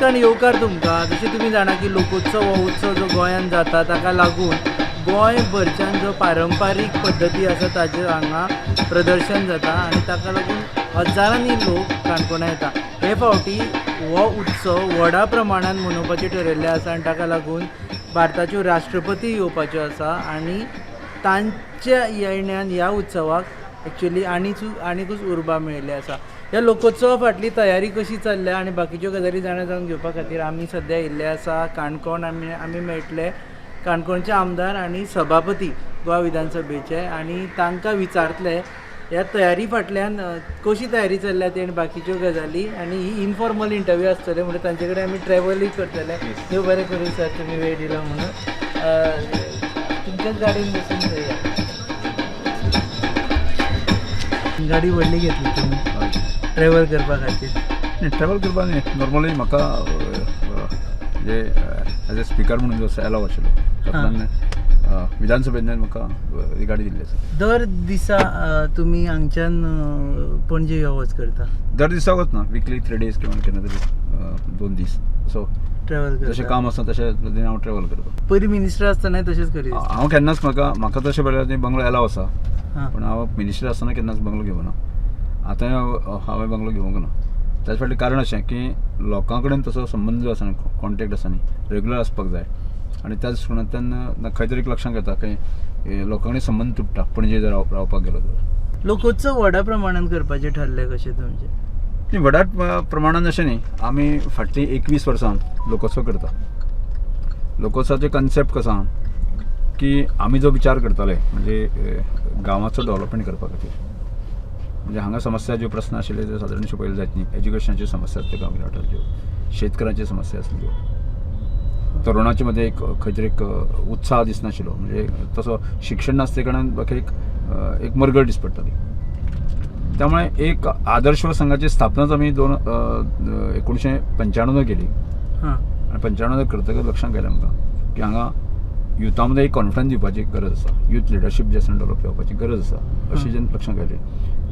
ठिकाण येवकार तुमकां जशें तुमी जाणा की लोकोत्सव हो उत्सव जो गोंयांत जाता ताका लागून गोंयभरच्यान जो पारंपारीक पद्दती आसा ताजेर हांगा प्रदर्शन जाता आनी ताका लागून हजारांनी लोक काणकोणा येता. हे फावटी हो उत्सव व्हडा प्रमाणान मनोवपाचें ठरयल्लें आसा आनी ताका लागून भारताच्यो राष्ट्रपती येवपाच्यो आसा आनी तांच्या येण्यान ह्या उत्सवाक एक्चुअली आनीकूच उर्बा मेळिल्ली आसा. ह्या लोकोत्सवा फाटली तयारी कशी चल्ल्या आनी बाकीच्यो गजाली जाणा जावन घेवपा खातीर आमी सद्या येयल्ले आसा काणकोण. आमी मेळटले काणकोणचे आमदार आनी सभापती गोवा विधानसभेचे आनी तांकां विचारतले ह्या तयारी फाटल्यान कशी तयारी चल्ल्या ती आनी बाकीच्यो गजाली. आनी ही इनफॉर्मल इंटरव्यू आसतले म्हणजे तांचे कडेन आमी ट्रॅवलूय करतले. देव बरें करूं सर तुमी वेळ दिलो म्हणून. तुमच्याच गाडयेन बसून जाया. गाडी व्हडली घेतली तुमी ट्रॅवल करपा खातीर? ट्रॅवल करपा न्ही, नॉर्मली म्हाका जे एज अ स्पिकर म्हणून जो एलाव आशिल्लो तातूंतल्यान विधानसभेंतल्यान म्हाका ही गाडी दिल्ली आसा. दर दिसा तुमी हांगच्यान पणजे यो वच करता? दर दिसा वचना, विकली 3 days किंवा केन्ना तरी 2 दीस सो ट्रॅवल करता. जशें काम आसा तशें पद्दतीन हांव ट्रॅवल करता. पयलीं मिनिस्टर आसतना तशेंच करीत? हांव केन्नाच म्हाका तशें पळयल्यार बंगलो एलाव आसा हां. पूण हांव मिनिस्टर आसतना केन्नाच बंगलो घेवना. आतां हांवें बंगलो घेवंक ना. त्याच फाटलें कारण अशें की लोकां कडेन तसो संबंद जो आसा न्ही, कॉन्टेक्ट आसा न्ही, रेग्युलर आसपाक जाय आनी त्याच दृश्टीकोनांतल्यान खंय तरी लक्षांत येता की लोकां कडेन संबंद तुटता पणजे जर रावपाक गेलो जाल्यार. लोकोत्सव व्हडा प्रमाणान करपाचें ठरलें कशें तुमचें? न्ही, व्हडा प्रमाणान अशें न्ही. आमी फाटलीं 21 वर्सां लोकोत्सव करता. लोकोत्सवाचें कन्सेप्ट कसो आसा की आमी जो विचार करताले म्हणजे गांवाचो डेव्हलपमेंट करपा खातीर, म्हणजे हांगा समस्या ज्यो प्रश्न आशिल्ले त्यो सादारणशे पळयल्यो जायत न्ही. एज्युकेशनाच्यो समस्या आसता गांवगिऱ्या वाठाराच्यो, शेतकारांच्यो समस्या आसल्यो, तरुणाचे मध्ये खंय तरी एक उत्साह दिसनाशिल्लो, म्हणजे तसो शिक्षण नासले कारणान बाकी एक मरगळ दिसपडटाली. त्यामुळे एक आदर्श संघाची स्थापनाच आमी 1995 केली आनी 95 करतकच लक्षांत आयलें आमकां की हांगा युथा मध्ये एक कॉन्फिडन्स दिवपाची गरज आसा, युथ लिडरशीप जे आसा डेव्हलप करपाची गरज आसा अशी जेन्ना लक्षांत आयली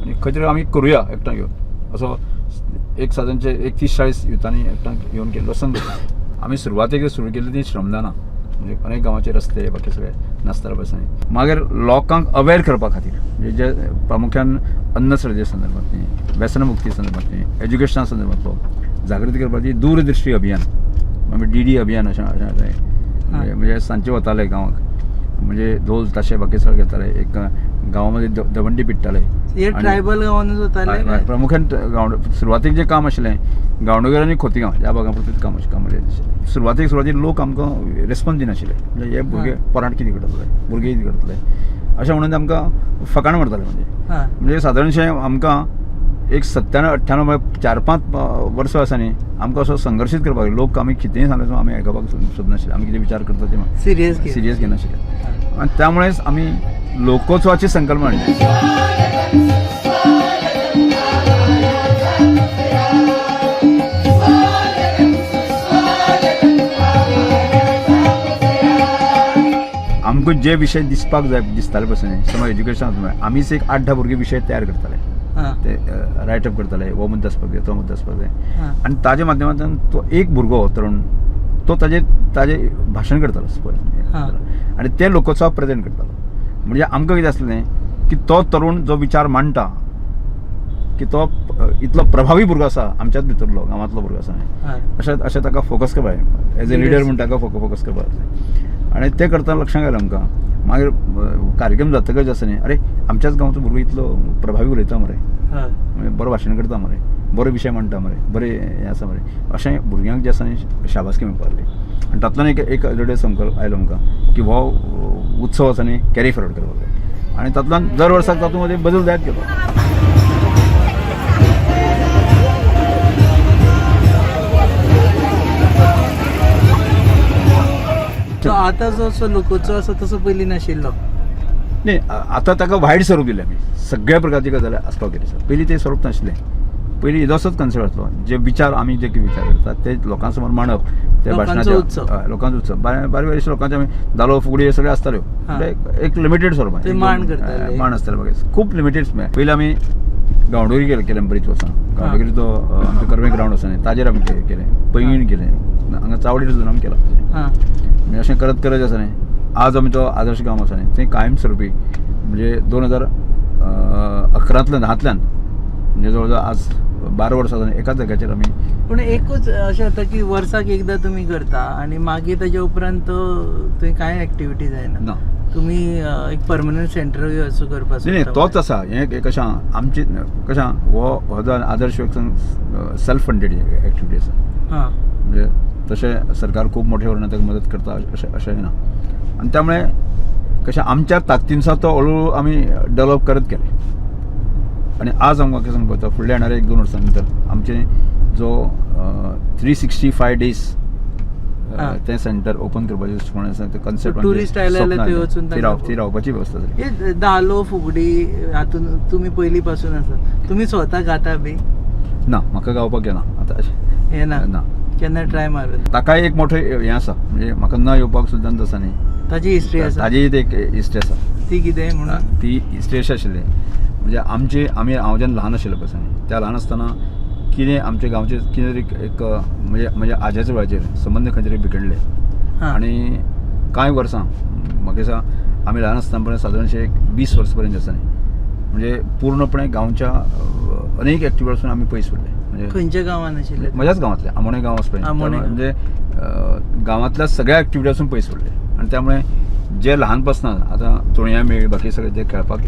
आनी खंय तरी आमी करुया एकठांय घेवन असो एक सादारणचे 30-40 युथांनी एकठांय येवन केल्लो संघ. आमी सुरवातेक सुरू केल्ली ती श्रमदानां, म्हणजे अनेक गांवांचे रस्ते बाकी सगळे नास्तार बसांनी. मागीर लोकांक अवेअर करपा खातीर म्हणजे जे प्रामुख्यान अन्न सुरक्षे संदर्भांत न्ही, व्यसनमुक्ती संदर्भांत न्ही, एज्युकेशना संदर्भांतलो जागृती करपाची दूरदृष्टी अभियान म्हणजे DD अभियान अशें म्हणजे सांजचे वताले गांवांक, म्हणजे ढोल ताशे बाकी सगळे घेताले, एक गांवांमध्ये दवंडी पिट्टाले. हे ट्रायबल गांवांनूच वताले? प्रामुख्यान सुरवातीक जें काम आशिल्लें गांवडोंगर आनी खोतीगांव ह्या भागां पुरतेंच काम म्हणजे सुरवातीक लोक आमकां रिस्पॉन्स दिनाशिल्ले, म्हणजे हे भुरगे पोरांत कितें करतले, भुरगे कितें करतले अशें म्हणून आमकां फकाणां मारताले. म्हणजे सादारणशें आमकां एक 97-98 4-5 वर्सां आसा न्ही आमकां असो संघर्शीत करपाक लोक आमी कितेंय सांगले आमी आयकपाक सोदनाशिल्ले, आमी कितें विचार करता ते सिरियस घेनाशिल्ले. आनी त्यामुळेच आमी लोकोत्सवाची संकल्पना हाडली. आमकां जे विशय दिसपाक जाय दिसताले पसून समज एज्युकेशनांत आमीच एक 8-10 भुरगे विशय तयार करताले, ते रायटअप करताले, हो मुद्दो आसपाक जाय तो मुद्दो आसपाक जाय आनी ताजे माध्यमांतल्यान तो एक भुरगो तरुण तो ताजे भाशण करतालो आनी ते लोकोत्सवाक प्रेजेंट करतालो. म्हणजे आमकां कितें आसलें की तो तरुण जो विचार मांडटा की तो इतलो प्रभावी भुरगो आसा आमच्याच भितरलो गांवांतलो भुरगो आसा अशें ताका फोकस करपा जाय. एज अ लिडर म्हूण ताका फोकस करपा जाय आनी ते करतना लक्षांत आयलें आमकां. मागीर कार्यक्रम जातकच आसा न्ही, अरे आमच्याच गांवचो भुरगो इतलो प्रभावी उलयता मरे, म्हणजे बरो भाशण करता मरे, बरो विशय मांडटा मरे, बरें हें आसा मरे अशें भुरग्यांक जे आसा न्ही शाबासकी मेळपाक लागली. आनी तातूंतल्यान एक ऑलरेडी संकल्प आयलो आमकां की हो उत्सव आसा न्ही कॅरी फॉरवर्ड करपाक जाय आनी तातूंतल्यान दर वर्साक तातूंत मध्ये बदल जायत गेलो. आतां जो लोकोत्सव आसा तसो पयलीं नाशिल्लो न्ही. आतां ताका वायड स्वरूप दिलें आमी, सगळ्या प्रकारची गजाली आसपाक जाय. पयलीं तें स्वरूप नाशिल्लें, पयलीं इदोसोच कन्सेप्ट आसलो, जे विचार आमी जे विचार करतात ते लोकां समोर मांडप, ते भाशणाचे लोकांचो उत्सव बारीक लोकांचे आमी धालो फुगडी हे सगळे आसताल्यो, एक लिमिटेड स्वरूपान मांड आसताले. खूब लिमिटेड. पयलीं आमी गांवडोरी केलें बरीच वर्सां. गांवडोरी तो आमचो कर्मे ग्रावंड आसा न्ही ताजेर आमी केलें. पैंगीण केलें, हांगा चावडेर सुद्दां आमी केलां. म्हणजे अशें करत करत आसा न्ही आज आमी तो आदर्श गांव आसा न्ही थंय कायम स्वरुपी म्हणजे 2011 10 म्हणजे जवळ आज 12 वर्सां जालीं एकाच जाग्याचेर आमी. पूण एकूच अशें जाता की वर्साक एकदां तुमी करता आनी मागीर ताच्या उपरांत थंय कांय एक्टिविटी जायना. ना तुमी एक परमनंट सेंटर असो करपाक नाही तोच आसा. हें कशें आमची कशें हो जो आदर्श सेल्फ फंडेड एक्टिविटी आसा. म्हणजे तशें सरकार खूब मोठ्या वरणां ताका मदत करता अशें ना. आनी त्यामुळे कशें आमच्या ताकतीनुसार तो हळू आमी डेवलप करत गेले. आणि आज आमकां कितें सांगता फुडल्या येणाऱ्या 1-2 वर्सां भितर आमचे जो 365 days तें सेंटर ओपन करपाचें कन्सेप्ट टुरिस्ट आयले थंय वचून ती रावपाची वेवस्था जाली. धालो फुगडी हातून तुमी पयलीं पासून आसा. तुमी स्वता गाता बी? ना म्हाका गावपाक येना आतां हे ना ना. केन्ना ट्राय मारून? ताकाय एक मोठें हें आसा म्हणजे म्हाका न येवपाक सुद्दां तसा न्ही. ताजी हिस्ट्री आसा. ताजी एक हिस्ट्री आसा. ती कितें म्हणून? ती हिस्ट्री अशी आशिल्ली म्हणजे हांव जेन्ना ल्हान आशिल्लो पळय त्या ल्हान आसतना कितें आमच्या गांवचे कितें तरी एक म्हणजे आज्याच्या वेळाचेर संबंद खंय तरी बिगडले. आनी कांय वर्सां म्हाका दिसता आमी ल्हान आसतना सादारणशे एक 20 वर्सां पर्यंत आसा न्ही म्हणजे पूर्णपणे गांवच्या अनेक एक्टिविटीसून आमी पयस उरले. म्हणजे खंयच्या गांवान आशिल्ले? म्हज्याच गांवांतले आमोणे गांव आसा पळय म्हणजे गांवांतल्या सगळ्या एक्टिविटीसून पयस उरले. आनी त्यामुळे जे ल्हानपासना आतां तोणया मेळ बाकी सगळे जे खेळपाक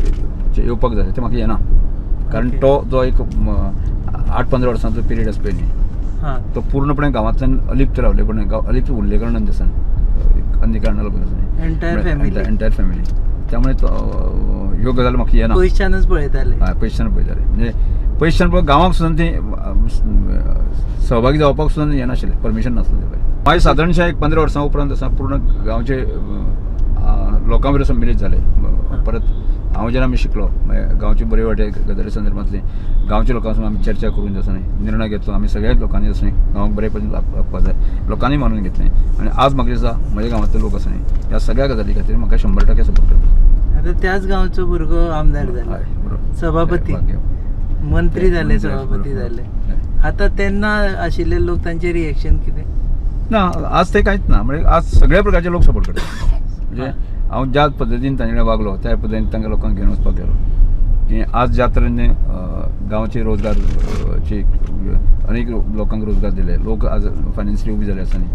येवपाक जाय ते म्हाका येना. कारण तो जो एक 8-15 वर्सांचो पिरियड आसा पळय न्ही तो पूर्णपणे गांवांतल्यान अलिप्त रावले. पण अलिप्त उरले कारणान आसा एक अंधीकरणा लागून आसा एंटायर फॅमिली. त्यामुळे ह्यो गजाली म्हाका येना. पयसच्यानच पळयताले. हय पयसच्यान पळयताले म्हणजे पयसच्यान पळय गांवांक सुद्दां ती सहभागी जावपाक सुद्दां हें नाशिल्लें परमिशन नासलें पळय. मागीर सादारणशे एक 15 वर्सां उपरांत आसा पूर्ण गांवचे लोकां बरोबर संमिलीत जाले. परत हांव जेन्ना आमी शिकलो गांवचे बरे वाटे गजाली संदर्भांतली गांवच्या लोकांसून आमी चर्चा करून आसा न्ही निर्णय घेतलो. आमी सगळ्याच लोकांनी आसा न्ही गांवाक बरे पडून लागपाक जाय लोकांनी मानून घेतलें. आनी आज म्हाका दिसता म्हज्या गांवांतले लोक आसा न्ही ह्या सगळ्या गजाली खातीर म्हाका 100% सपोर्ट करता. आतां त्याच गांवचो भुरगो आमदार जाला, सभापती, मंत्री जाले, सभापती जाले. आतां तेन्ना आशिल्ले लोक तांचे रिएक्शन कितें? ना आज ते कांयच ना. म्हणजे आज सगळ्या प्रकारचे लोक सपोर्ट करतात. म्हणजे हांव ज्या पद्दतीन तांचे कडेन वागलो त्या पद्दतीन तांकां लोकांक घेवन वचपाक गेलो की आज ज्या तरेन गांवचे रोजगारचे अनेक लोकांक रोजगार दिले. लोक आज फायनान्शियली उबी जाले आसा न्ही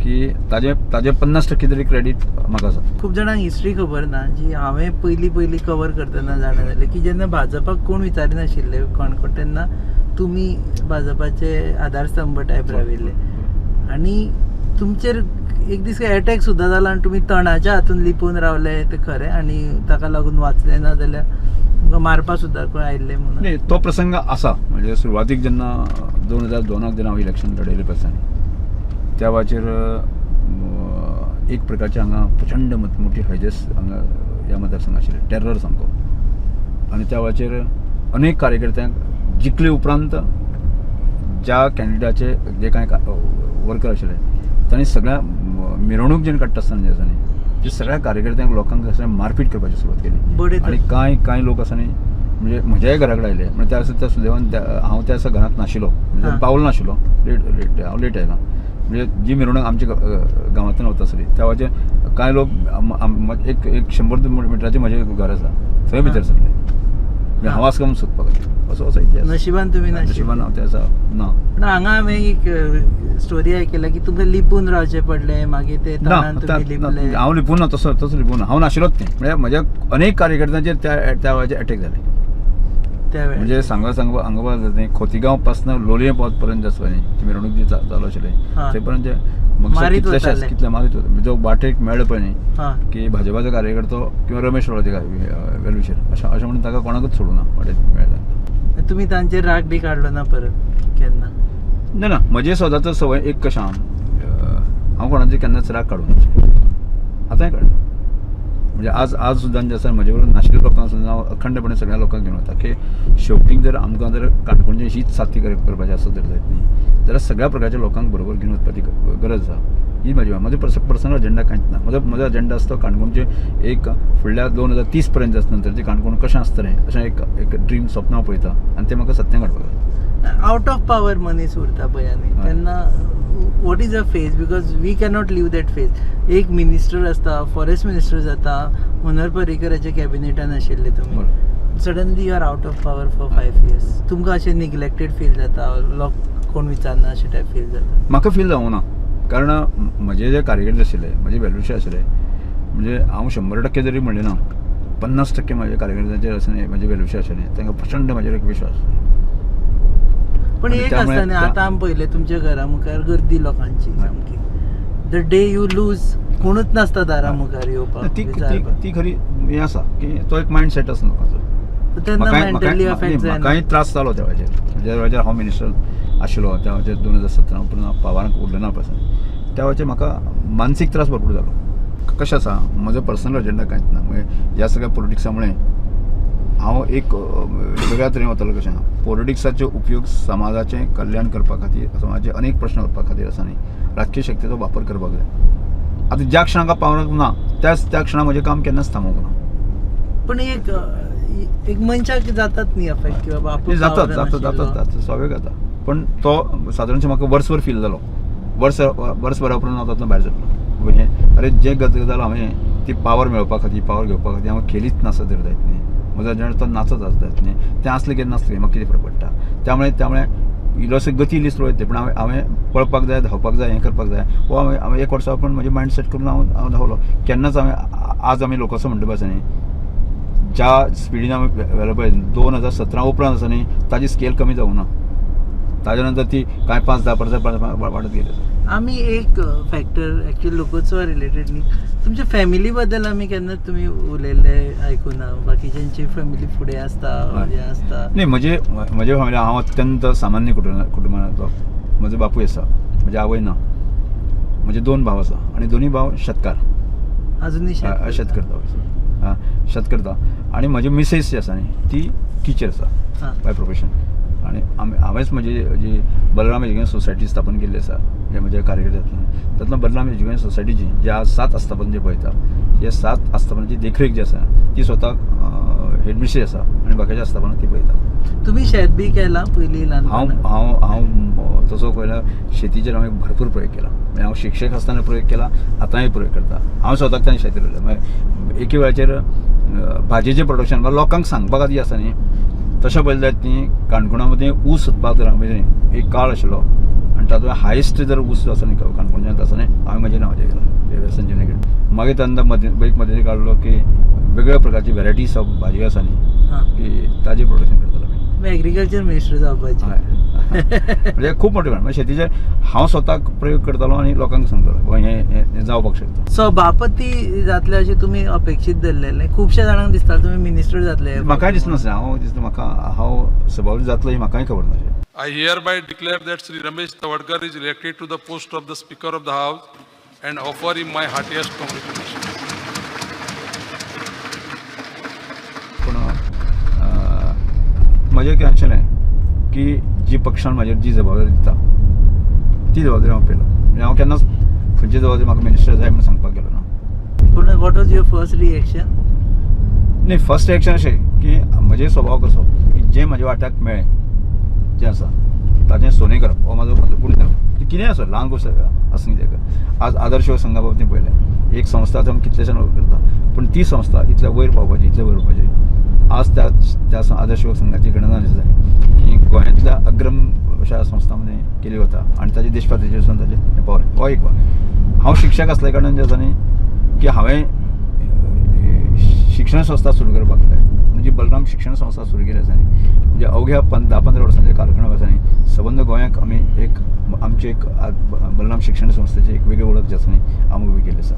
की ताजे 50% तरी क्रेडीट म्हाका आसा. खूब जाणांक हिस्ट्री खबर ना जी हांवें पयलीं कवर करतना जाणा जालें की जेन्ना भाजपाक कोण विचारिनाशिल्ले कोण तेन्ना तुमी भाजपाचे आधारस्तंभ टायप राविल्ले आनी तुमचेर एक दीस एटॅक सुद्दां जाला आनी तुमी तणाच्या हातून लिपून रावले ते खरें आनी ताका लागून वाचले ना जाल्यार तुमकां मारपा सुद्दां कोण आयिल्ले म्हणून? नाही तो प्रसंग आसा. म्हणजे सुरवातीक जेन्ना 2002 जेन्ना हांव इलेक्शन लडयलें पळय त्या वेळाचेर एक प्रकारचे हांगा प्रचंड मोठी हैजस हांगा ह्या मतदारसंघात आशिल्ले टेरर सामको. आनी त्या वेळाचेर अनेक कार्यकर्त्यांक जिखले उपरांत ज्या कॅन्डिडेटाचे जे कांय वर्कर आशिल्ले तांणी सगळ्या मिरवणूक जेन्ना काडटा आसतना जे आसा न्ही ते सगळ्या कार्यकर्त्यांक लोकांक मारपीट करपाची सुरवात केली. आनी कांय लोक आसा न्ही म्हणजे म्हज्याय घरा कडेन आयले. म्हणजे त्या सुदैवान हांव त्या दिसा घरांत नाशिल्लो म्हणजे पावलो नाशिल्लो. हांव लेट आयलां. म्हणजे जी मिरवणूक आमच्या गांवांतल्यान वता आसली त्या वेळाचेर कांय लोक एक 100-200 मिटराचें म्हजें घर आसा थंय भितर सरले. म्हणजे हांव आसका म्हणून सोदपाक असो इतिहास. नशिबान तुमी नशिबान हांव त्या दिसा ना. पूण हांगा हांवें एक स्टोरी आयकल्या की तुमकां लिपून रावचें पडलें मागीर ते हांव लिपून ना तसो लिपून ना. हांव नाशिल्लोच न्ही. म्हणजे म्हज्या अनेक कार्यकर्त्यांचेर त्या वेळाचेर अटॅक जाले. म्हणजे सांगपा न्ही खोतीगांव पासून लोलये पावत पर्यंत आसलो न्ही ती मिरवणूक जी चालू आशिल्ली थंय पर्यंत कितले मारीत वता. जो वाटेक मेळ्ळो पळय न्ही की भाजपाचो कार्यकर्तो किंवा रमेश रोळते वेलविशेर अशें म्हणून ताका कोणाकूच सोडूं ना वाटेक मेळ्ळा. तुमी तांचेर राग बी काडलो ना परत केन्ना? ना म्हजें सदांच संवय एक कशें हांव कोणाचेर केन्नाच राग काडूं ना. आतांय काडना. म्हणजे आज सुद्दां जे आसा म्हजे बरोबर नाशिल्ल्या लोकांक सुद्दां हांव अखंडपणे सगळ्या लोकांक घेवन वता की शेवटीक जर आमकां जर काणकोणचें हीच साथी करपाची आसत जर जायत न्ही जाल्यार सगळ्या प्रकारच्या लोकांक बरोबर घेवन वचपाची गरज आसा. ही म्हजो पर्सनल अजेंडा कांयच ना. म्हजो अजेंडा आसता काणकोणचे एक फुडल्या 2030 पर्यंत नंतरचे काणकोण कशें आसतलें अशें एक ड्रीम स्वप्न हांव पळयता आनी तें म्हाका सत्यान काडपाक जाय. आउट ऑफ पावर मनीस उरता पळय आनी तेन्ना what is a phase, because we cannot live that phase. एक मिनिस्टर आसता, फॉरेस्ट मिनिस्टर जाता, मनोहर पर्रीकराच्या कॅबिनेटान आशिल्ले तुमी, suddenly you are out of power for 5 years. तुमकां अशें निग्लेक्टेड फील जाता, लोक कोण विचारना अशें टायप फील जाता? म्हाका फील जावंक ना, कारण म्हजे जे कार्यकर्ते आशिल्ले, म्हजे वेल्युशी आशिल्ले, म्हणजे हांव 100% जरी म्हणलें ना, 50% म्हाज्या कार्यकर्त्यांचेर आसले, म्हजे वेल्युशी आशिल्ले, तांकां प्रचंड म्हाजेर एक विश्वास. पण एक आसता न्ही, आतां आमी पळयलें तुमच्या घरा मुखार गर्दी लोकांची सामकी. द डे यू लूज कोणूच नासता दारा मुखार येवपाक. ती खरी हें आसा की तो एक मायंड सेट आसा लोकांचो. तेन्ना मेंटली अफेक्ट जायना. म्हाकाय त्रास जालो त्या वेळाचेर हांव मिनिस्टर आशिल्लो, त्या वेळाचेर 2017 उपरांत पावरांक उरलो ना पासून त्या वेळाचेर म्हाका मानसीक त्रास भरपूर जालो. कशें आसा, म्हजो पर्सनल अजेंडा कांयच ना. म्हणजे ह्या सगळ्या पॉलिटिक्सा मुळे हांव एक वेगळ्या तरेन वतलो कशें. पॉलिटिक्साचो उपयोग समाजाचें कल्याण करपा खातीर, समाजाचे अनेक प्रश्न करपा खातीर आसा न्ही, राजकीय शक्तीचो वापर करपाक जाय. आतां ज्या क्षणाक पावरांक ना त्या क्षणाक म्हजें काम केन्नाच थांबोवंक ना. पण एक मनशाक जातात न्ही अफेक्ट की बाबा आपूण जातात स्वाभाविक जाता. पण तो सादारणशें म्हाका वर्सभर फील जालो. वर्सभरा उपरांत हांव तातूंत भायर सरलो. हें अरे जे गजाल हांवें ती पावर मेळोवपा खातीर, पावर घेवपा खातीर हांव खेलीच नासत जायत न्ही, म्हजो अजेंडा तो नाचत आसतात न्ही. तें आसलें कितें नासलें म्हाका कितें फरक पडटा. त्यामुळे इल्लोसो गती इल्ली स्लो येते, पूण हांवें पळपाक जाय, धांवपाक जाय, हें करपाक जाय. वो हांवें एक वर्सा पण म्हजें मायंड सेट करून हांव धांवलो. केन्नाच आज आमी लोकसभा म्हणटा आसा न्ही, ज्या स्पिडीन आमी व्हेलो पळय 2017 उपरांत आसा न्ही, ताजी स्केल कमी जावंक ना. ताज्या नंतर ती कांय 5-10% वाडत गेली. आमी एक फॅक्टर एक्चुअली लोकोत्सवा रिलेटेड न्ही, तुमच्या फॅमिली बद्दल आमी केन्नाच तुमी उलयल्लें आयकुना. बाकीच्यांची फॅमिली फुडें आसता, हें आसता न्ही. म्हजे फॅमिली, हांव अत्यंत सामान्य कुटुंबांतलो. म्हजो बापूय आसा, म्हजी आवय ना. म्हजे 2 भाव आसा आनी दोनूय भाव शेतकार, अजुनूय शेत करता. आनी म्हजी मिसेस जी आसा न्ही, ती टिचर आसा बाय प्रोफेशन. आनी हांवेंच म्हजी जी बलराम एज्युकेशन सोसायटी स्थापन केल्ली आसा, जे म्हज्या कार्यकर्त्यांतल्यान, तातूंत बलराम एज्युकेशन सोसायटीची जे आज 7 आस्थापन जे पळयता, हे 7 आस्थापनाची देखरेख जी आसा ती स्वताक हेडमिस्ट्री आसा आनी बाकीच्या आस्थापना ती पळयता. तुमी शेत बी केला पयलीं ल्हान? हांव तसो पयला शेतीचेर हांवें भरपूर प्रयोग केला. म्हणजे हांव शिक्षक आसतना प्रयोग केला, आतांय प्रयोग करता. हांव स्वताक शेती रोयलें. मागीर एके वेळाचेर भाजयेचें प्रोडक्शन लोकांक सांगपा खातीर आसा न्ही, तशें पळयलें जायत न्ही, काणकोणा मदीं ऊस उत्पादन म्हणजे एक काळ आशिल्लो आनी तातूंत हायेस्ट जर ऊस जो आसा न्ही काणकोणच्यान आसा न्ही, हांवें म्हजें नांवाचेर केलां संजय कडेन. मागीर तांकां मदीं काडलो की वेगवेगळ्या प्रकारची वेरायटीज ऑफ भाजयो आसा न्ही, की ताजें प्रोडक्शन करतालो आमी. एग्रीकल्चर मिनिस्टर जावपाचें. म्हणजे खूब मोठें कारण म्हणजे शेतीचेर हांव स्वताक प्रयोग करतालो आनी लोकांक सांगतालो हें जावपाक शकता. सभापती जातले अशें तुमी अपेक्षीत धरलेलें? खुबश्या जाणांक दिसता तुमी मिनिस्टर जातले. म्हाकाय दिसनासलें हांव सभापती जातलो ही म्हाकाय खबर नासलें. I hereby declare that Sri Ramesh Tawadkar is elected to the post of the Speaker of the House and offer him my heartiest congratulations. पूण म्हजें कितें आशिल्लें की जी पक्षान म्हाजेर जी जबाबदारी दिता ती जबाबदारी हांव पयलो. म्हणजे हांव केन्नाच खंयची जबाबदारी म्हाका मिनिस्टर जाय म्हण सांगपाक गेलो ना. पूण what was your first reaction? न्ही, फर्स्ट रिएक्शन अशें की म्हजे स्वभाव कसो की जें म्हज्या वाट्याक मेळ्ळें जें आसा ताचें सोने करप हो म्हाजो पूण कितेंय आसूं, ल्हान गोश्ट आसूं कितें. आज आदर्श योग संघा बाबतींत पळयलें, एक संस्था आमी कितलेशान करता, पूण ती संस्था इतल्या वयर पावपाची, इतले वयर वचपाची. आज त्या आदर्श योग संघाची गणना जाली की गोंयांतल्या अग्रम अशा संस्थांमध्ये केली वता आनी ताजे देशपातळीचेर वचून ताजें पावर. हो एक हांव शिक्षक आसल्या कारणान जें आसा न्ही की हांवें शिक्षण संस्था सुरू करपाक जाय. म्हणजे बलराम शिक्षण संस्था सुरू केली आसा न्ही, म्हणजे अवघ्या 10-15 वर्सांचे कालखंडाक आसा न्ही, सबंद गोंयांक आमी आमची एक बलराम शिक्षण संस्थेची एक वेगळी वळख जी आसा न्ही आमी उबी केली आसा.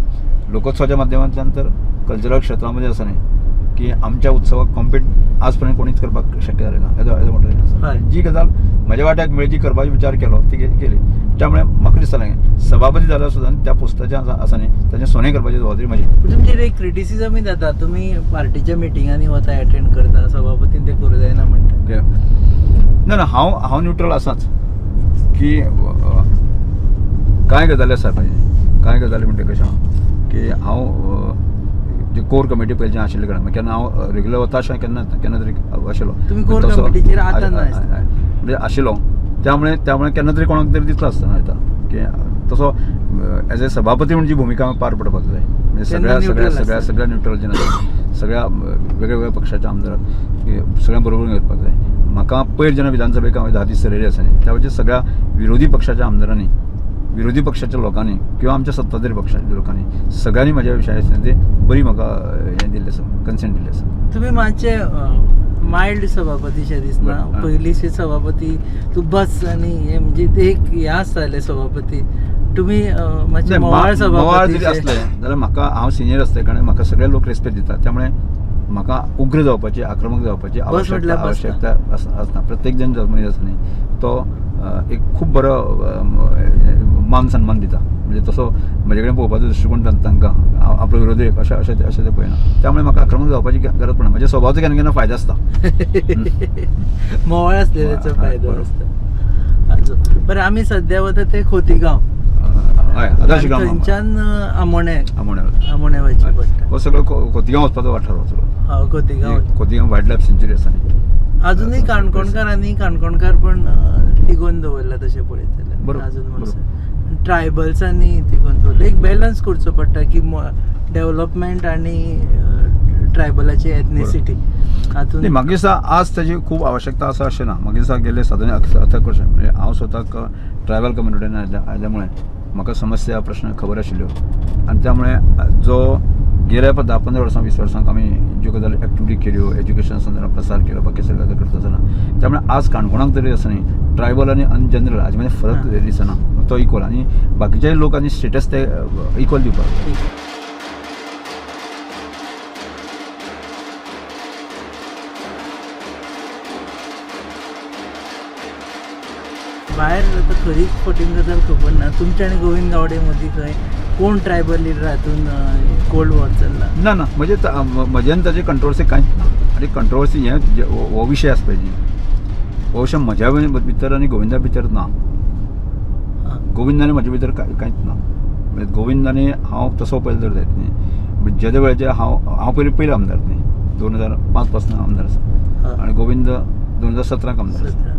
लोकोत्सवाच्या माध्यमांतल्यान तर कल्चरल क्षेत्रामध्ये आसा न्ही की आमच्या उत्सवाक कॉम्पीट आज पर्यंत कोणीच करपाक शक्य जालें ना. हेजो मोठो आसा. जी गजाल म्हज्या वाट्याक मेळची करपाचो विचार केलो ती केली. त्यामुळे म्हाका दिसतालें सभापती जाल्यार सुद्दां त्या पोस्टाचें आसा न्ही ताचें सोने करपाची जबाबदारी म्हजी. तुमचेर एक क्रिटिसिजमूय जाता, तुमी पार्टीच्या मिटिंगांनी वता, अटेंड करता, सभापतीन तें करूं जायना म्हणटा. ना हांव न्यूट्रल आसाच की कांय गजाली आसा पळय, कांय गजाली म्हणटा कशें की हांव जे कोर कमिटी पयलींचे आशिल्ले कारणान केन्ना हांव रेग्युलर वता अशें केन्ना तरी आशिल्लो. तुम्ही कोर तसो- कमिटीचेर आतां ना म्हणजे आशिल्लो. त्यामुळे केन्ना तरी कोणाक तरी दिसलो आसतना येता की तसो एज ए सभापती म्हणून जी भुमिका पार पडपाक जाय. म्हणजे सगळ्या न्यूट्रल सगळ्या वेगवेगळ्या पक्षाच्या आमदारांक सगळ्या बरोबर घेवपाक जाय. म्हाका पयर जेन्ना विधानसभेक हांवें 10 दीस चलयले आसा न्ही त्या वेळार सगळ्या विरोधी पक्षाच्या आमदारांनी, विरोधी पक्षाच्या लोकांनी किंवा आमच्या सत्ताधारी पक्षाच्या लोकांनी सगळ्यांनी म्हाज्या विशयाचेर ते बरी म्हाका हें दिल्लें आसा, कन्सेंट दिल्लें आसा. तुम्ही मातशे मायल्ड सभापतीशे दिसना. पयलींचे सभापती तू बस आणि हे म्हणजे ते एक हे आसताले सभापती. तुम्ही मातशे मोवाळ जरी सभापती असले जाल्यार म्हाका हांव सिनियर आसले कारण म्हाका सगळे लोक रेस्पेक्ट दितात. त्यामुळे म्हाका उग्र जावपाची, आक्रमक जावपाची आवश्यकता आसना. प्रत्येक जण मनीस आसा न्ही तो एक खूब बरो मान सन्मान दिता. म्हणजे तसो म्हजे कडेन पळोवपाचो दृश्टिकोन तांकां आपलो विरोधी अशें ते पळयना. त्यामुळे म्हाका आक्रमक जावपाची गरज पडना. म्हज्या स्वभावाचो केन्ना केन्ना फायदो आसता. मोवाळ असलेल्याचो फायदो आसता. बरं आमी सध्या वता ते खोतीगांव. हय आदाशिगांव थंयच्यान आमोणे आमोण्या वयचें पडटा. हो सगळो खोतीगांव वचपाचो वाठार हो सगळो. खोतीगांव वायल्ड लायफ सेंच्युरी आसा न्ही. अजूनही काणकोणकारांनी काणकोणकार पण तिगोवन दवरला तशें पळयतले अजून म्हणून ट्रायबल्सांनी तिगोवन दवरला. एक बॅलन्स करचो पडटा की डेव्हलपमेंट आणि ट्रायबलाची एथनिसिटी हातून. म्हाका दिसता आज ताची खूब आवश्यकता आसा अशें ना. म्हाका दिसता गेले सादारण अथक वर्सां म्हणजे हांव स्वताक ट्रायबल कम्युनिटीन आयल्या मुळे म्हाका समस्या प्रश्न खबर आशिल्ल्यो आनी त्यामुळे जो गेल्या 10-15 वर्सां 20 वर्सांक आमी ज्यो गजाली एक्टिविटी केल्यो, एज्युकेशन संदर्भात प्रसार केलो, बाकी सगळ्या गजाली करता आसतना त्यामुळे आज काणकोणाक तरी आसा न्ही ट्रायबल आनी अनजनरल हाजे मदें फरक दिसना. तो इक्वल आनी बाकीचे लोक आनी स्टेटस ते इक्वल दिवपाक. भायर आतां खरीच फोटींग गजाल खबर ना. तुमच्या आणि गोविंद गावडे मदीं खंय कोण ट्रायबल लिडर हातून कोल्ड वॉर चल्ला? ना म्हणजे म्हज्यान ताची कंट्रोवर्सी कांयच ना. आनी कंट्रोवर्सी हे हो विशय आसता पळय हो विशय म्हज्या भितर आनी गोविंदा भितर ना. गोविंद आनी म्हजे भितर कांयच ना. म्हणजे गोविंद आनी हांव तसो पयलो जर जायत न्ही जेदे वेळाचेर हांव पयलो आमदार न्ही 2005 पासून आमदार आसा आनी गोविंद 2017 आमदार आसा.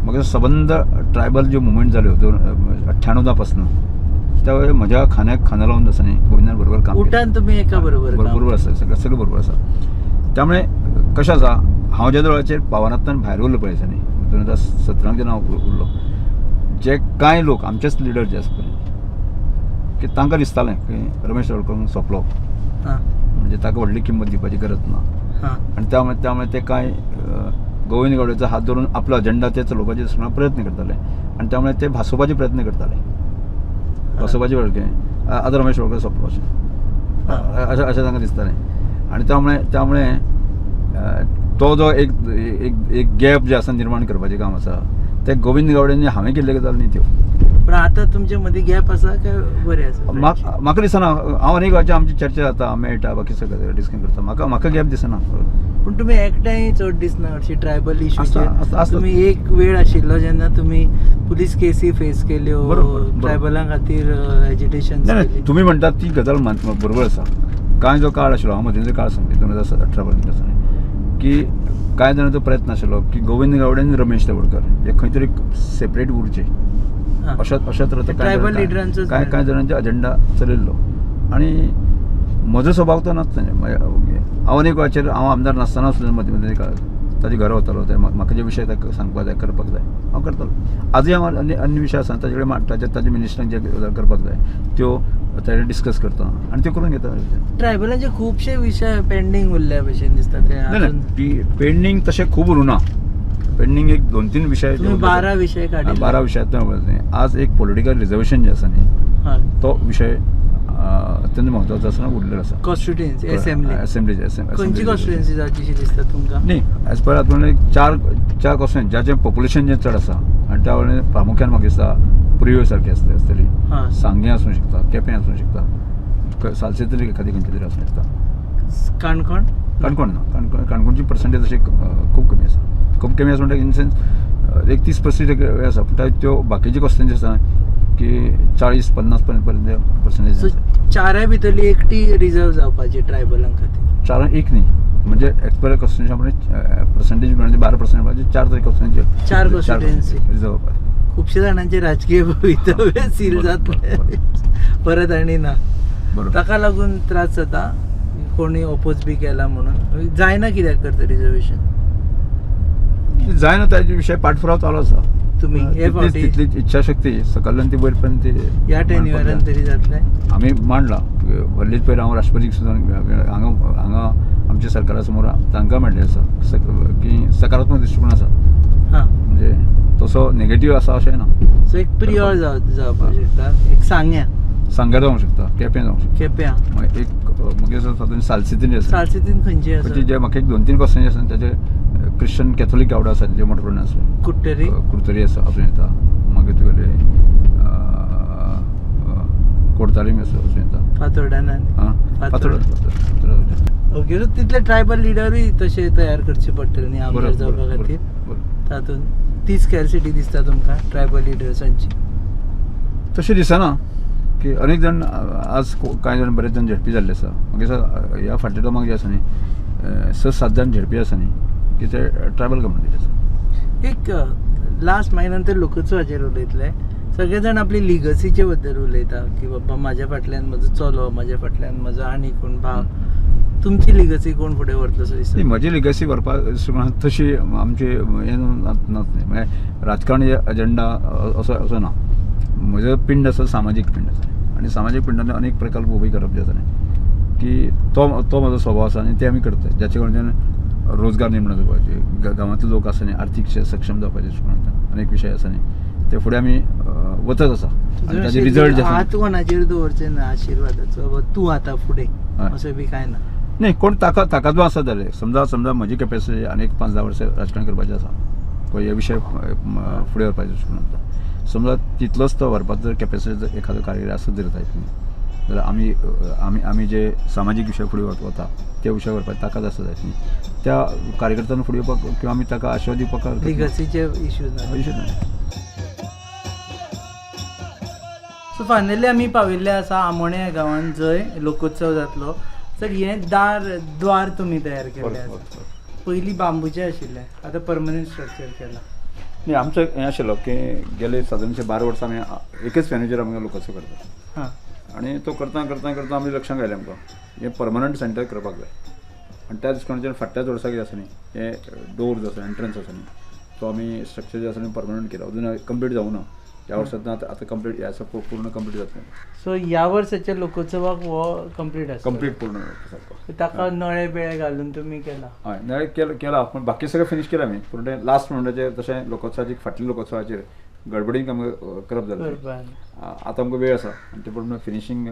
म्हाका संबंद ट्रायबल ज्यो मुवमेंट जाल्यो 98 पासून त्या वेळार म्हज्या खांद्या लावन आसा न्ही गोविंदान बरोबर काम उठान तुमी एका बरोबर आसा. सगळें बरोबर आसा. त्यामुळे कशें आसा हांव ज्या वेळाचेर पावरांतल्यान भायर उरलो पळय आसा न्ही 2017 जेन्ना हांव उरलो जे कांय लोक आमचेच लिडर जे आसा पळय की तांकां दिसतालें की रमेश तवडकर सोंपलो म्हणजे ताका व्हडली किंमत दिवपाची गरज ना. आनी त्यामुळे ते कांय गोविंद गावडेचो हात धरून आपलो अजेंडा ते चलोवपाचे प्रयत्न करताले आनी त्यामुळे ते भासोवपाचे प्रयत्न करताले. भासोवपाचे वळखे आतां रमेश तवडकर सोंपलो अशें तांकां दिसतालें. आनी त्यामुळे तो जो एक गॅप जे आसा निर्माण करपाचें काम आसा ते गोविंद गावडेंनी हांवें केल्ले गजाली न्ही त्यो. पण आतां तुमचे मदीं गॅप आसा काय बरें आसा? म्हाका दिसना. हांव अनेक वेळाचेर आमची चर्चा जाता मेळटा बाकी सगळें डिस्कस करता. म्हाका गॅप दिसना. पूण तुमी एकठांय चड दिसना हरशी ट्रायबल इश्यूचेर. तुमी एक वेळ आशिल्लो जेन्ना तुमी पुलीस केसी फेस केल्यो ट्रायबलां खातीर एजिटेशन. तुमी म्हणटात ती गजाल बरोबर आसा. कांय जो काळ आशिल्लो हांव मदींचो काळ सांगता 2018 पर्यंत आसा की कांय जाणांचो प्रयत्न आशिल्लो की गोविंद गावडे आनी रमेश तवडकर हे खंय तरी सेपरेट उरचे अशा तरेचो ट्रायबल लिडरांचो कांय जाणांचो अजेंडा चलिल्लो. आनी म्हजो स्वभाव तो नाच हांव अनेक वेळाचेर हांव आमदार नासतना सुद्दां मदीं मदीं ताजे घरा वतालो ते म्हाका जे विशय ताका सांगपाक जाय करपाक जाय हांव करतालो. आजूय हांव अन्य विशय आसा ताजे कडेन ताजे मिनिस्टरांक जे करपाक जाय त्यो ताजे डिस्कस करता आनी त्यो करून घेता. ट्रायबलांचे खुबशे विशय पेंडींग उरल्या भशेन दिसता. ते पेंडींग तशें खूब उरुना. पेंडींग एक 2-3 विशय 12 विशय काडिल्ले. 12 विशयात आज एक पॉलिटिकल रिजर्वेशन जे आसा न्ही तो विशय अत्यंत म्हत्वाचो आसा उरलेलो आसा. कॉन्स्टिट्युएन्सी असेंब्ली खंयची कॉन्स्टिट्युएन्सी जावची दिसता तुमकां? न्ही एज पर आतां चार कॉन्स्टिट्युएन्सी ज्याचें पॉप्युलेशन जें चड आसा आनी त्या वेळार प्रामुख्यान म्हाका दिसता पुरयो सारकी आसतली सांगे आसूं शकता केपें आसूं शकता सालसेतली एखादी खंयची तरी आसूं शकता. काणकोण ना काणकोणची पर्संटेज अशी खूब कमी आसा. खूब कमी आसा म्हणटा इन सेन्स एक 30% आसा पूण त्यो बाकीचे कॉन्स्टिट्युएन्सी आसा की 40-50 पर्सेंटेज सो चाराय भितरली एकटी रिजर्व जावपाची ट्रायबलां खातीर. चारांक एक न्ही म्हणजे एज पर कॉन्स्टिट्युएन्सी पर्सेंटेज म्हणजे 12% म्हणजे 4 तरी कॉन्स्टिट्युएन्सी चार constituency. रिजर्व जावपाक. खुबशे जाणांचे राजकीय भवितव्य सील जातले परत आनी ना. बरोबर. ताका लागून त्रास जाता कोणी ओपोज बी केला म्हणून. जायना कित्याक तर रिजर्वेशन जायना ताजे विशय पाठपुरावा चालू आसा. तुमी हे फावटी तितली इच्छाशक्ती सकल्यान ती वयर पर्यंत ह्या टेन्युअरान तरी जातले. आमी मांडला व्हडलीच पयर हांव राष्ट्रपतीक सुद्दां हांगा आमच्या सरकारा समोर तांकां मेळ्ळें आसा की सकारात्मक दृश्टिकोन आसा. हां म्हणजे तसो नेगेटीव आसा अशें ना. सो एक प्रियोर जावपाक शकता. एक सांग्या सांग्यार जावंक शकता केपें जावंक शकता. केप्यां मागीर एक मागीर तातूंत सालसेतीन आसा सालसेतीन खंयची आसा. म्हणजे जे म्हाका एक 2-3 कॉन्स्टिट्युएन्सी आसा ताचे क्रिश्चन कॅथोलीक गावडा आसा जे मोठे प्रमाणांत आसा. कुट्टरी कुर्तरी आसा आसूं येता. मागीर तुगेले कोडतालीम आसा आसूं येता. फातोर्डान ओके. सो तितले ट्रायबल लिडरूय तशे तयार करचे पडटले न्ही आमदार जावपा खातीर. तातूंत ती स्कॅरसिटी दिसता तुमकां ट्रायबल लिडर्सांची. तशें दिसना की अनेक जाण आज कांय जाण बरेच जाण झेडपी जाल्ले आसा. मागीर ह्या फाटल्या टर्माक जे आसा न्ही 6-7 जाण झेडपी आसा न्ही की ते ट्रायबल कम्युनिटीचे आसा. एक लास्ट मागीर लोकोत्सवाचेर उलयतले. सगळे जाण आपली लिगसीचे बद्दल उलयता की बाबा म्हाज्या फाटल्यान म्हजो चलो, म्हाज्या फाटल्यान म्हजो आनी कोण भाव. तुमची लिगसी कोण फुडें व्हरतलो सो दिसता. म्हजी लिगसी व्हरपाक तशी आमची हें नात न्ही. म्हणजे राजकारणी अजेंडा असो ना. म्हजो पिंड आसा सामाजीक पिंड आसा आनी सामाजीक पिंडांनी अनेक प्रकल्प उबे करप जे आसा न्ही की तो म्हजो स्वभाव आसा आनी ते आमी करतात. जाचे कडच्यान रोजगार निर्माण जावपाचे, गांवांतले लोक आसा न्ही आर्थीक सक्षम जावपाचे दृश्टिकोनांतल्यान अनेक विशय आसा न्ही ते फुडें आमी वचत आसा. आनी ताजे रिजल्ट जे आसा हात कोणाचेर दवरचे ना आशिर्वादाचो तूं आतां फुडें असो बी कांय ना. न्ही कोण ताकात आसा जाल्यार समजा म्हजी कॅपेसिटी आनी 5-10 वर्सां राजकारण करपाचें आसा पळय हे विशय फुडें व्हरपाचे दृश्टिकोनांतल्यान. समजा तितलोच तो व्हरपाचो जर कॅपेसिटी एखादो कार्यकारी आसत जर जायत न्ही जाल्यार आमी जे सामाजीक विशय फुडें वता ते विशय व्हरपाक ताकाच आसा जायत न्ही. त्या कार्यकर्त्यांना फुडें येवपाक किंवा आमी ताका आशिर्वाद दिवपाक लिगसीचे इश्यूज ना. इश्यू ना. सो फायनली आमी पाविल्ले आसा आमोणे ह्या गांवांत जंय लोकोत्सव जातलो. सर हें द्वार तुमी तयार केल्लें आसा. पयलीं बांबूचें आशिल्लें आतां परमनंट स्ट्रक्चर केला. न्ही आमचो हें आशिल्लो की गेले सादारणशे 12 वर्सां आमी एकच फॅनीचेर आमकां लोकोत्सव करता. हां आनी तो करता आमी लक्षांत घालें आमकां हें परमनंट सेंटर करपाक जाय. आनी त्या दृश्टिकोनाच्यान फाटल्याच वर्सा कितें आसा न्ही हें डोर जो आसा एंट्रन्स आसा न्ही तो आमी स्ट्रक्चर जे आसा न्ही परमनंट केला. अजून कंप्लीट जावं ना. ह्या वर्सांतल्यान आतां कंप्लीट ह्या पूर्ण कंप्लीट जातलें. सो ह्या वर्साच्या लोकोत्सवाक हो कंप्लीट आसा. कंप्लीट पूर्ण सारको. ताका नळे बेळे घालून तुमी केला. हय नळे केला पूण बाकी सगळें फिनीश केला आमी. पूण तें लास्ट म्हणजे तशें लोकोत्सवाची फाटल्या लोकोत्सवाचेर गडबडीन आमकां करप जालें. आतां आमकां वेळ आसा आनी तें पूर्ण फिनिशींग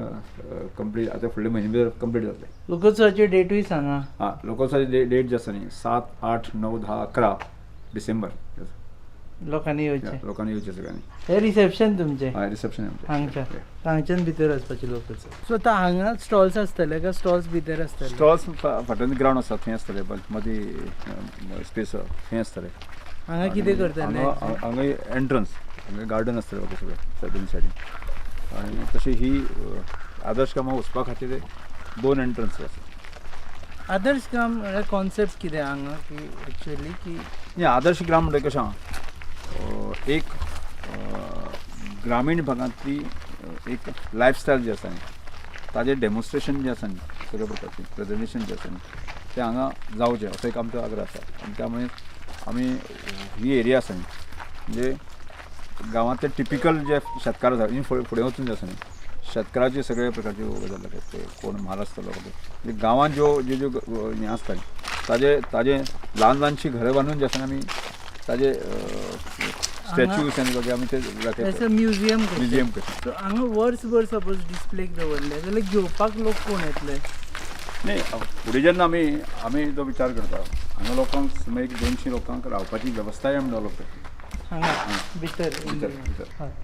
कंप्लीट आतां फुडले म्हयने भितर कंप्लीट जातलें. लोकोत्सवाची डेटूय सांगा. लोकोत्सवाची डेट जी आसा न्ही 7, 8, 9, 10, 11 डिसेंबर लोकांनी येवचें. लोकांनी येवचें सगळ्यांनी. हे रिसेप्शन तुमचें. हय रिसेप्शन हांगच्यान भितर वचपाचें लोकोत्सव. सो आतां हांगा स्टॉल्स आसतले काय स्टॉल्स भितर आसतले. स्टॉल्स फाटल्यान ग्रावंड आसा थंय आसतले मदीं स्पेस थंय आसतले. हांगा कितें करतले. हांगा एंट्रन्स हांगा गार्डन आसतलें बाकी सगळें दोन सायडीन. आनी तशी ही आदर्श कामां वचपा खातीर 2 एंट्रन्स आसा. आदर्श ग्राम कॉन्सेप्ट कितें हांगा की एक्चुअली की आदर्श ग्राम म्हणजे कशें आहा एक ग्रामीण भागांतली एक लायफस्टायल जी आसा न्ही ताजें डेमॉन्स्ट्रेशन जें आसा न्ही सगळ्या प्रकारचें प्रेजेंटेशन जें आसा न्ही तें हांगा जावचें असो एक आमचो आग्रह आसा. आनी त्यामुळे आमी ही एरिया आसा न्ही म्हणजे गांवांतले टिपिकल जे शेतकार आसा फुडें वचून जे आसा न्ही शेतकाराचे सगळे प्रकारचे गजाली आसात. ते कोण म्हाल आसतलो म्हणजे गांवांत ज्यो हें आसता ताजे ल्हान ल्हानशी घरां बांदून जे आसा आमी ताजे स्टॅच्यूज आनी वगैरे आमी ते म्युझियम करता. हांगा वर्सभर सपोज डिस्प्लेक दवरले जाल्यार घेवपाक लोक कोण येतले. न्ही फुडें जेन्ना आमी जो विचार करता हांगा लोकांक एक 200 लोकांक रावपाची वेवस्थाय आमी डेवलप करता. हांगा भितर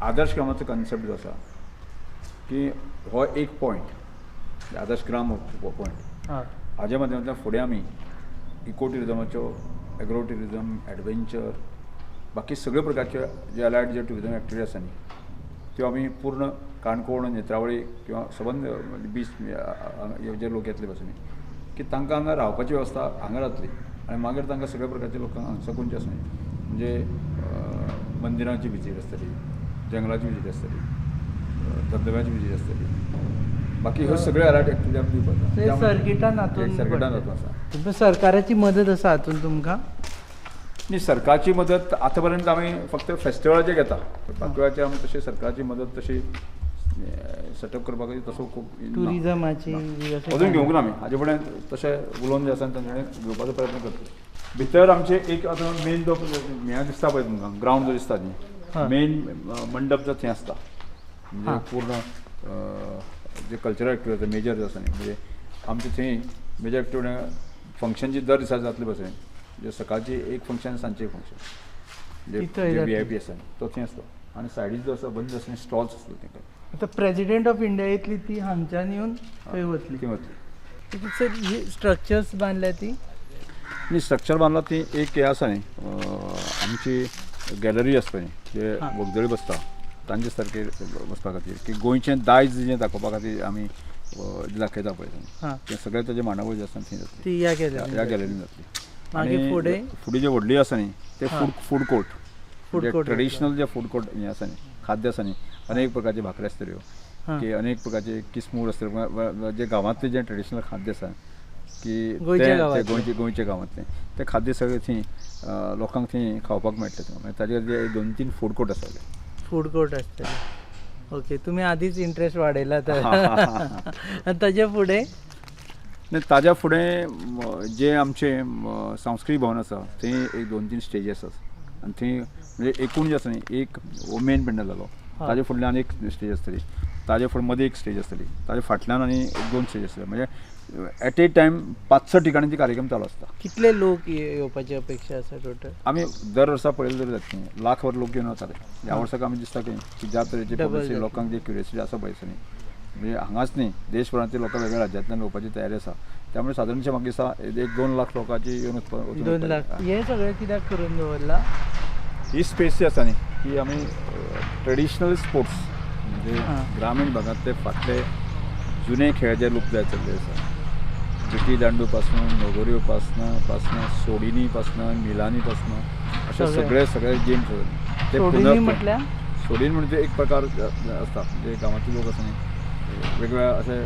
आदर्श ग्रामाचो कन्सेप्ट जो आसा की हो एक पॉयंट आदर्श ग्राम हो पॉयंट हाज्या माध्यमांतल्यान फुडें आमी इको ट्युरिजमाच्यो एग्रो ट्युरिजम एडवेंचर बाकी सगळे प्रकारचे जे अलायड जे टुरिझम ॲक्टिविटी आसा न्ही त्यो आमी पूर्ण काणकोण नेत्रावळी किंवा सबंद बीच जे लोक येतले पासून की तांकां हांगा रावपाची वेवस्था हांगा जातली आनी मागीर तांकां सगळ्या प्रकारच्या लोकांक हांगा साकून जे आसा न्ही म्हणजे मंदिरांची विजीट आसतली, जंगलाची विजीट आसतली, धबधब्याची विजीट आसतली, बाकी ह्यो सगळे अलायड ॲक्टिविटी आमी दिवपाक सर्किटान हातून सर्किटान जाता आसा. तुमकां सरकाराची मदत आसा हातून तुमकां? न्ही सरकारची मदत आतां पर्यंत आमी फक्त फेस्टिवलाचे घेता, बाकी वेळाचेर आमी तशी सरकारची मदत तशी सेटअप करपाक तसो खूब टुरिझमाची अजून घेवंक ना आमी. हाजे फुडें तशें उलोवन जे आसा तांचे कडेन घेवपाचो प्रयत्न करता. भितर आमचे एक आतां मेन जो हें दिसता पळय तुमकां ग्रावंड जो दिसता न्ही मेन मंडप जो थंय आसता म्हणजे पूर्ण जे कल्चरल एक्टिविटी मेजर जो आसा न्ही म्हणजे आमचे थंय मेजर एक्टिविटी फंक्शनची दर दिसा जातले भशेन म्हणजे सकाळची एक फंक्शन सांजचे एक फंक्शन म्हणजे VIP आसा तो थंय आसता आनी सायडीक जो आसा बंद आसा स्टॉल्स आसता तांकां. आतां प्रेजिडेंट ऑफ इंडिया येतली ती हांगच्यान येवन थंय वतली. ती वतली. सर ही स्ट्रक्चर्स बांदल्या ती न्ही स्ट्रक्चर बांदला ती एक हे आसा न्ही आमची गॅलरी आसता न्ही जे वखदळी बसता तांचे सारके बसपा खातीर की गोंयचें दायज जें दाखोवपा खातीर आमी दाखयता पळय तें सगळें ताजे मांडावळ जे आसा थंय जातली ती ह्या गॅलरीन जातली. मागीर फुडें जे व्हडली आसा न्ही ते फूड कोर्ट ट्रेडिशनल जे फूड कोर्ट हें आसा न्ही खाद्य आसा न्ही अनेक प्रकारचे भाकरी आसतल्यो की अनेक प्रकारचे किसमूर आसतल्यो जे गांवांतले जे ट्रेडिशनल खाद्य आसा की गोंयच्या गांवांतलें तें खाद्य सगळें थंय लोकांक थंय खावपाक मेळटलें. ताजेर जे 2-3 फूड कोर्ट आसतले. फूड कोर्ट आसतले. ओके तुमी आदींच इंट्रस्ट वाडयला तर आनी ताजे फुडें ताज्या फुडें जे आमचे सांस्कृतीक भवन आसा थंय एक 2-3 स्टेजी आसात आनी थंय म्हणजे एकूण जे आसा न्ही एक मेन पेंडल जालो ताजे फुडल्यान एक स्टेज आसतली ताजे फुडें मदीं एक स्टेज आसतली ताजे फाटल्यान आनी 2 स्टेज आसतले म्हणजे एट ए टायम 5-6 ठिकाणी कार्यक्रम चालू आसता. कितले लोक येवपाची अपेक्षा आसा टोटल? आमी दर वर्सा पळयलें जाल्यार जातली लाखभर लोक येवन वताले. ह्या वर्साक आमी दिसता की ज्या तरेचे पब्लिसिटी लोकांक जे क्युरियोसिटी आसा पळय म्हणजे हांगाच न्ही देशभरांतली लोकां वेगळ्या राज्यांतल्यान येवपाची तयारी आसा त्यामुळे सादारणशे म्हाका दिसता 1-2 लाख लोकांची येवन 2 लाख हे सगळें कित्याक करून दवरला? ही स्पेस जी आसा न्ही ही आमी ट्रेडिशनल स्पोर्ट्स म्हणजे ग्रामीण भागांतले फाटले जुने खेळ जे लुप्त जायत चल्ले आसा विटी दांडू पासून लगोऱ्यो पासून सोडिनी पासून मिलानी पासून अशे सगळे गेम्स ते म्हटल्यार सोडीन म्हणजे एक प्रकार आसता म्हणजे गांवांतले लोक आसा न्ही वेगवेगळ्या अशे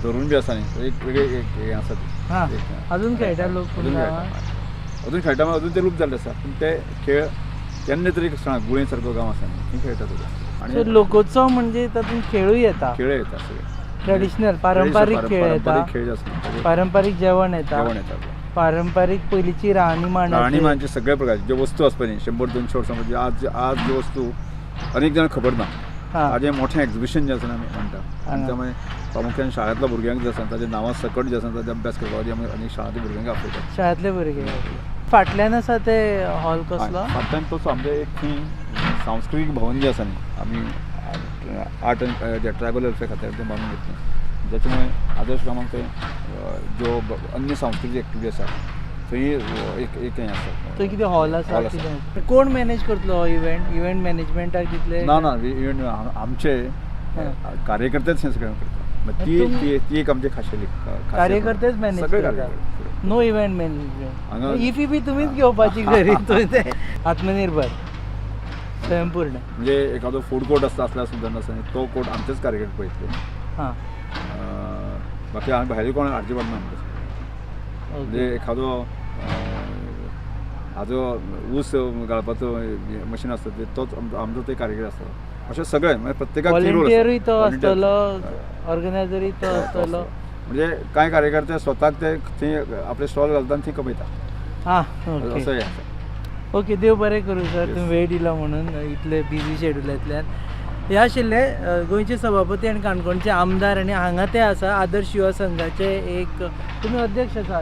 धरून बी आसा न्ही एक वेगळे हे आसा अजून खेळटा लोक अजून खेळटा अजून ते लूप जाल्ले आसा पूण ते खेळ केन्ना तरी गुळे सारको गांव आसा न्ही थंय खेळटा आनी लोकोत्सव म्हणजे तातूंत खेळूय येता सगळे ट्रेडिशनल पारंपारीक खेळ येता खेळ आसता पारंपारीक जेवण येता पारंपारीक पयलींची राहणीमानचे सगळे प्रकारचे जे वस्तू आसता न्ही 100-200 वर्सां म्हणजे आज जे वस्तू अनेक जाण खबर ना ताजें मोठें एक्झिबिशन जें आसा आमी म्हणटा आनी त्यामुळे प्रामुख्यान शाळेंतल्या भुरग्यांक जे आसा ताजे नांवां सकट जे आसा ताजे अभ्यास करपाक आमी अनेक शाळांतल्या भुरग्यांक आपयतात. शाळेंतले भुरगे फाटल्यान आसा ते हॉल कसलो? फाटल्यान तसो आमचें एक थंय सांस्कृतीक भवन जें आसा न्ही आमी आर्ट एंड ट्रायबल वेलफेअर खात्यान तें बांदून घेतलें त्याच्यामुळे आदर्श गांवांक ते ज्यो अन्य सांस्कृतीक एक्टिविटी आसा थंय एक हें आसा थंय कितें हॉल आसा कोण मॅनेज करतलो हो इव्हेंट मॅनेजमेंटाक दितले? ना इव्हेंट आमचे कार्यकर्तेच हें सगळें करता ती एक आमची खाशेली कार्यकर्तेच मॅनेज करतात नो इव्हेंट मॅनेजमेंट इफी बी तुमीच घेवपाची घरी थंय ते आत्मनिर्भर स्वयंपूर्ण म्हणजे एखादो फूड कोर्ट असल्यार सुद्दां आसा तो कोर्ट आमचेच कार्यकर्ते पळयतले बाकी हांवें भायर कोण हाडची पडना म्हणजे एखादो हाजो ऊस घालपाचो मशीन आसता तोच आमचो ते कार्यकर्ते आसता अशें सगळें म्हणजे प्रत्येकाक व्हॉलंटियरूय तो आसतलो ऑर्गनायझरूय तो आसतलो म्हणजे कांय कार्यकर्ते स्वताक ते थंय आपले स्टॉल घालता आनी थंय कमयता असो हें आसा. ओके देव बरें करूं सर तुम्ही वेळ दिला म्हणून इतले बिझी शेड्युलांतल्यान. हे आशिल्ले गोंयचे सभापती आनी काणकोणचे आमदार आनी हांगा ते आसा आदर्श युवा संघाचे एक तुमी अध्यक्ष आसा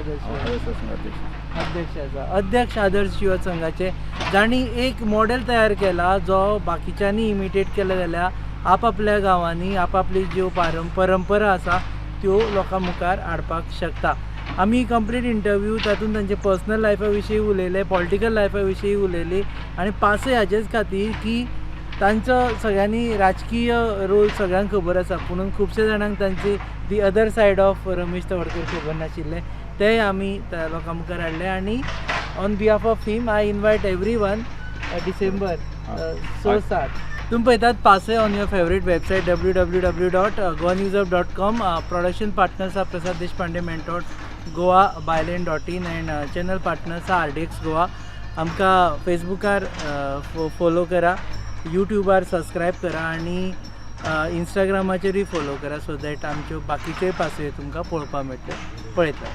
अध्यक्ष आदर्श युवा संघाचे जाणी एक मॉडेल तयार केला जो बाकीच्यांनी इमिटेट केला जाल्यार आपापल्या गांवांनी आपापली ज्यो परंपरा आसा त्यो लोकां मुखार हाडपाक शकता. आमी कंप्लीट इंटरव्यू तातूंत तांचे पर्सनल लायफा विशीं उलयले, पॉलिटिकल लायफा विशीं उलयली आनी पासय हाचेच खातीर की तांचो सगळ्यांनी राजकीय रोल सगळ्यांक खबर आसा, पूण खुबशे जाणांक तांची the other side of Ramesh Tawadkar खबर नाशिल्ले, तेय आमी लोकां मुखार हाडले. आनी on behalf of him I invite everyone December 6-7. तुम्ही पळयतात पासय on your favourite website www.goanewsup.com. Production partners आहा प्रसाद देशपांडे मेंटोर, गोवा बायलेंड.in एंड चॅनल पार्टनर्स आहा RDX गोवा. आमकां फेसबुकार फॉलो करा, यूट्यूबार सबस्क्रायब करा आनी इंस्टाग्रामाचेरूय फॉलो करा, सो दॅट आमच्यो बाकीच्योय पासय तुमकां पळोवपाक मेळटल्यो. पळयता.